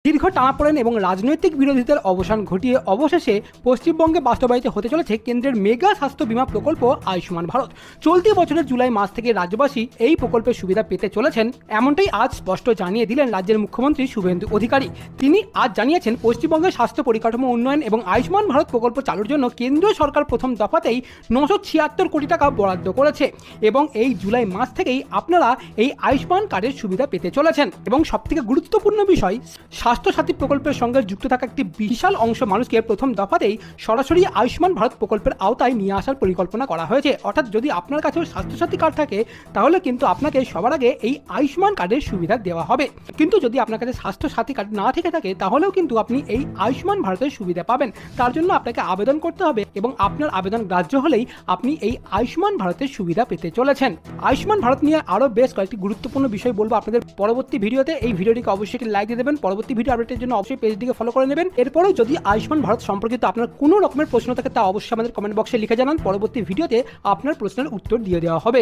দীর্ঘ টানাপোড়েন এবং রাজনৈতিক বিরোধিতার অবসান ঘটিয়ে অবশেষে পশ্চিমবঙ্গে বাস্তবায়িত হতে চলেছে কেন্দ্রের মেগা স্বাস্থ্য বীমা প্রকল্প আয়ুষ্মান ভারত। চলতি বছরের জুলাই মাস থেকে রাজ্যবাসী এই প্রকল্পের সুবিধা পেতে চলেছেন, এমনটাই আজ স্পষ্ট জানিয়ে দিলেন রাজ্যের মুখ্যমন্ত্রী শুভেন্দু অধিকারী। তিনি আজ জানিয়েছেন, পশ্চিমবঙ্গের স্বাস্থ্য পরিকাঠামো উন্নয়ন এবং আয়ুষ্মান ভারত প্রকল্প চালুর জন্য কেন্দ্রীয় সরকার প্রথম দফাতেই 976 কোটি টাকা বরাদ্দ করেছে এবং এই জুলাই মাস থেকেই আপনারা এই আয়ুষ্মান কার্ডের সুবিধা পেতে চলেছেন। এবং সবথেকে গুরুত্বপূর্ণ বিষয়, স্বাস্থ্যসাথী প্রকল্পের সঙ্গে যুক্ত থাকা একটি বিশাল অংশ মানুষকে প্রথম দফাতেই সরাসরি আয়ুষ্মান ভারত প্রকল্পের আওতায় নিয়ে আসার পরিকল্পনা করা হয়েছে। অর্থাৎ যদি আপনার কাছেও স্বাস্থ্যসাথী কার্ড থাকে তাহলে কিন্তু আপনাকে সবার আগে এই আয়ুষ্মান কার্ডের সুবিধা দেওয়া হবে। কিন্তু যদি আপনার কাছে স্বাস্থ্যসাথী কার্ড না থেকে থাকে তাহলেও কিন্তু আপনি এই আয়ুষ্মান ভারতের সুবিধা পাবেন। তার জন্য আপনাকে আবেদন করতে হবে এবং আপনার আবেদন গ্রাহ্য হলেই আপনি এই আয়ুষ্মান ভারতের সুবিধা পেতে চলেছেন। আয়ুষ্মান ভারত নিয়ে আরও বেশ কয়েকটি গুরুত্বপূর্ণ বিষয় বলবো আপনাদের পরবর্তী ভিডিওতে। এই ভিডিওটিকে অবশ্যই একটি লাইক দিয়ে দেবেন। পরবর্তী ভিডিও আপডেটের জন্য অবশ্যই পেজটিকে ফলো করে নেবেন। এরপরেও যদি আয়ুষ্মান ভারত সম্পর্কিত আপনার কোনো রকমের প্রশ্ন থাকে তা অবশ্যই আমাদের কমেন্ট বক্সে লিখে জানান। পরবর্তী ভিডিওতে আপনার প্রশ্নের উত্তর দিয়ে দেওয়া হবে।